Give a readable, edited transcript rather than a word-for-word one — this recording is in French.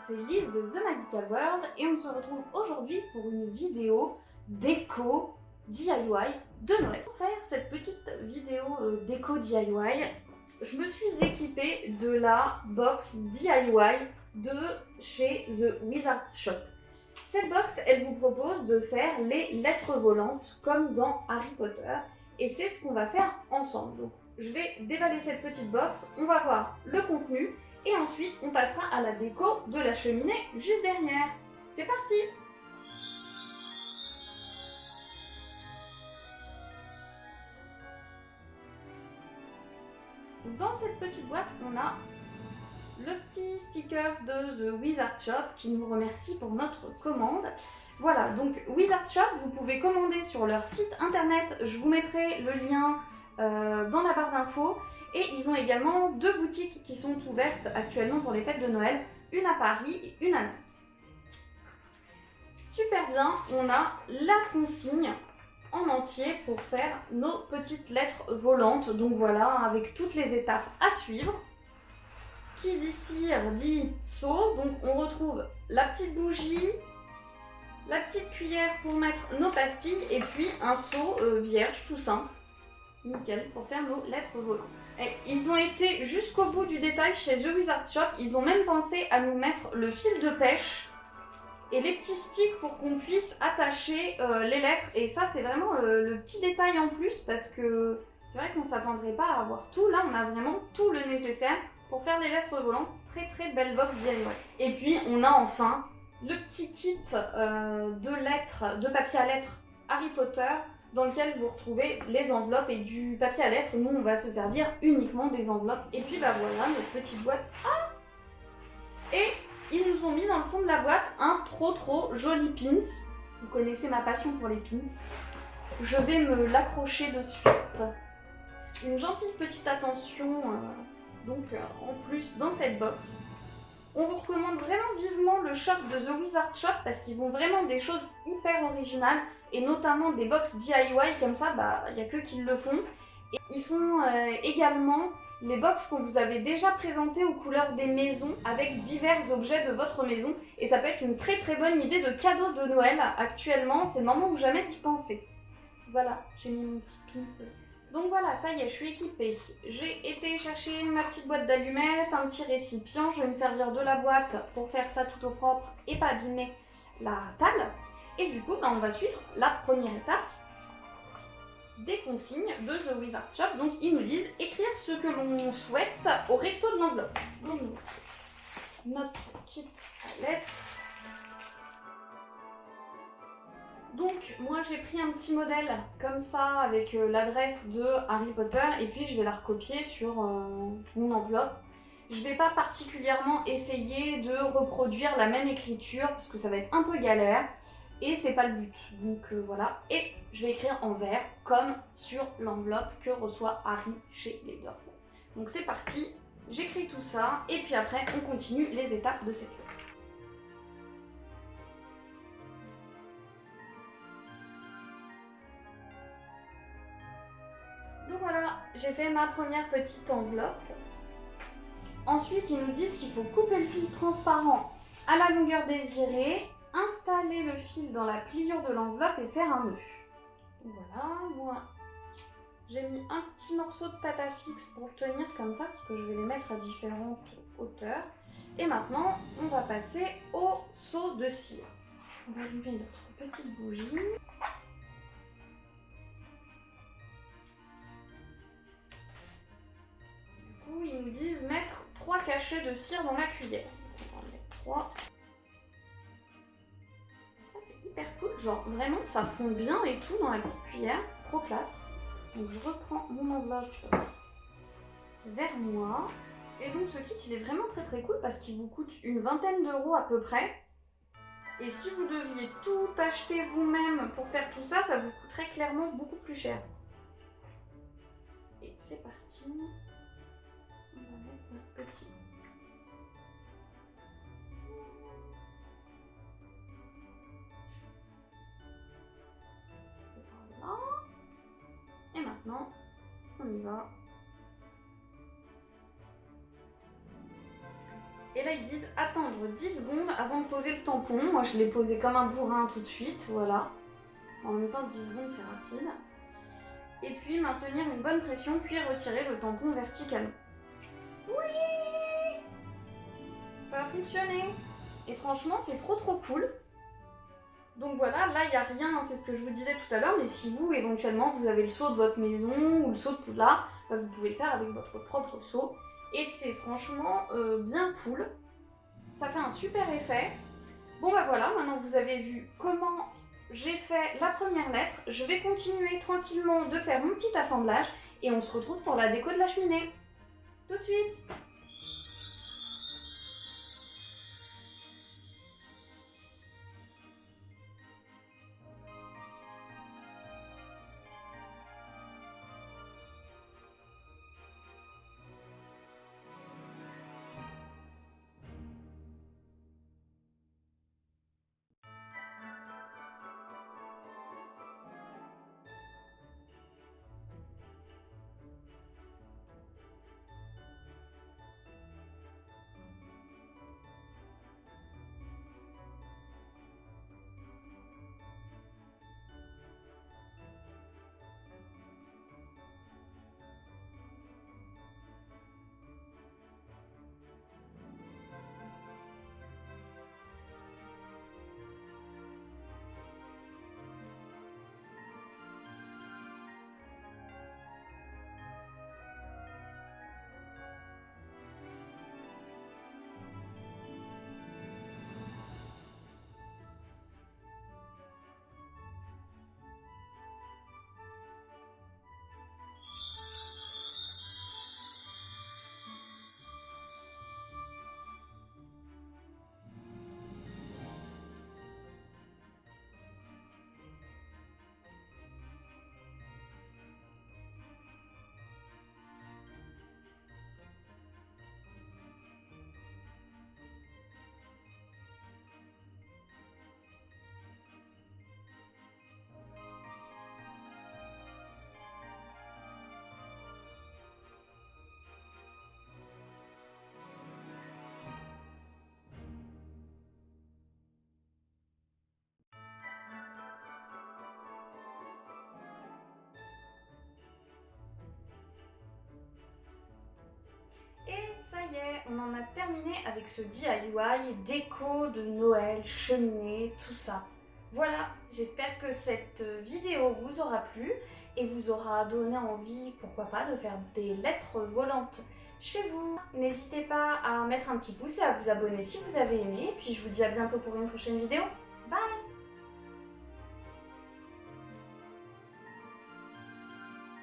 c'est Lise de The Magical World et on se retrouve aujourd'hui pour une vidéo déco DIY de Noël. Pour faire cette petite vidéo déco DIY, je me suis équipée de la box DIY de chez The Wizard Shop. Cette box, elle vous propose de faire les lettres volantes comme dans Harry Potter et c'est ce qu'on va faire ensemble. Donc, je vais déballer cette petite box, on va voir le contenu et ensuite on passera à la déco de la cheminée juste derrière. C'est parti! Dans cette petite boîte, on a le petit sticker de The Wizard Shop qui nous remercie pour notre commande. Voilà, donc Wizard Shop, vous pouvez commander sur leur site internet, je vous mettrai le lien dans la barre d'infos. Et ils ont également deux boutiques qui sont ouvertes actuellement pour les fêtes de Noël, une à Paris et une à Nantes. Super bien, on a la consigne en entier pour faire nos petites lettres volantes. Donc voilà, avec toutes les étapes à suivre. Qui dit cire dit seau, donc on retrouve la petite bougie, la petite cuillère pour mettre nos pastilles et puis un seau vierge tout simple. Nickel, pour faire nos lettres volantes. Et ils ont été jusqu'au bout du détail chez The Wizard Shop. Ils ont même pensé à nous mettre le fil de pêche et les petits sticks pour qu'on puisse attacher les lettres. Et ça, c'est vraiment le petit détail en plus parce que c'est vrai qu'on ne s'attendrait pas à avoir tout. Là, on a vraiment tout le nécessaire pour faire les lettres volantes. Très très belle box DIY. Et puis, on a enfin le petit kit de lettres, de papier à lettres Harry Potter, dans lequel vous retrouvez les enveloppes et du papier à lettres. Nous, on va se servir uniquement des enveloppes. Et puis, bah voilà, notre petite boîte. Ah! Et ils nous ont mis dans le fond de la boîte un trop joli pins. Vous connaissez ma passion pour les pins. Je vais me l'accrocher de suite. Une gentille petite attention, en plus, dans cette box. On vous recommande vraiment vivement le shop de The Wizard Shop parce qu'ils font vraiment des choses hyper originales et notamment des box DIY comme ça, il n'y a que qui le font. Et ils font également les box qu'on vous avait déjà présentées aux couleurs des maisons avec divers objets de votre maison et ça peut être une très bonne idée de cadeau de Noël actuellement, c'est le moment ou jamais d'y penser. Voilà, j'ai mis mon petit pins. Donc voilà, ça y est, je suis équipée. J'ai été chercher ma petite boîte d'allumettes, un petit récipient. Je vais me servir de la boîte pour faire ça tout au propre et pas abîmer la table. Et du coup, on va suivre la première étape des consignes de The Wizard Shop. Donc ils nous disent écrire ce que l'on souhaite au recto de l'enveloppe. Donc notre kit à lettres. Donc moi j'ai pris un petit modèle comme ça avec l'adresse de Harry Potter et puis je vais la recopier sur mon enveloppe. Je vais pas particulièrement essayer de reproduire la même écriture parce que ça va être un peu galère et c'est pas le but. Donc voilà, et je vais écrire en vert comme sur l'enveloppe que reçoit Harry chez les Dursley. Donc c'est parti, j'écris tout ça et puis après on continue les étapes de cette lettre. Donc voilà, j'ai fait ma première petite enveloppe. Ensuite, ils nous disent qu'il faut couper le fil transparent à la longueur désirée, installer le fil dans la pliure de l'enveloppe et faire un nœud. Voilà, moi j'ai mis un petit morceau de pâte à fixe pour tenir comme ça, parce que je vais les mettre à différentes hauteurs. Et maintenant, on va passer au seau de cire. On va allumer notre petite bougie. Ils nous disent mettre 3 cachets de cire dans la cuillère. On va en mettre 3. Ah, c'est hyper cool, genre vraiment ça fond bien et tout dans la petite cuillère, c'est trop classe. Donc je reprends mon enveloppe vers moi. Et donc ce kit il est vraiment très cool parce qu'il vous coûte une vingtaine d'euros à peu près. Et si vous deviez tout acheter vous-même pour faire tout ça, ça vous coûterait clairement beaucoup plus cher. Et c'est parti. On va mettre notre petit. Voilà. Et maintenant, on y va. Et là, ils disent attendre 10 secondes avant de poser le tampon. Moi, je l'ai posé comme un bourrin tout de suite, voilà. En même temps, 10 secondes, c'est rapide. Et puis, maintenir une bonne pression, puis retirer le tampon verticalement. Oui! Ça a fonctionné. Et franchement, c'est trop cool. Donc voilà, là, il n'y a rien, c'est ce que je vous disais tout à l'heure, mais si vous, éventuellement, vous avez le seau de votre maison ou le seau de Poudlard, bah, vous pouvez le faire avec votre propre seau. Et c'est franchement bien cool. Ça fait un super effet. Bon bah voilà, maintenant vous avez vu comment j'ai fait la première lettre. Je vais continuer tranquillement de faire mon petit assemblage et on se retrouve pour la déco de la cheminée. Tout de suite. Et ça y est, on en a terminé avec ce DIY, déco de Noël, cheminée, tout ça. Voilà, j'espère que cette vidéo vous aura plu et vous aura donné envie, pourquoi pas, de faire des lettres volantes chez vous. N'hésitez pas à mettre un petit pouce et à vous abonner si vous avez aimé. Et puis je vous dis à bientôt pour une prochaine vidéo.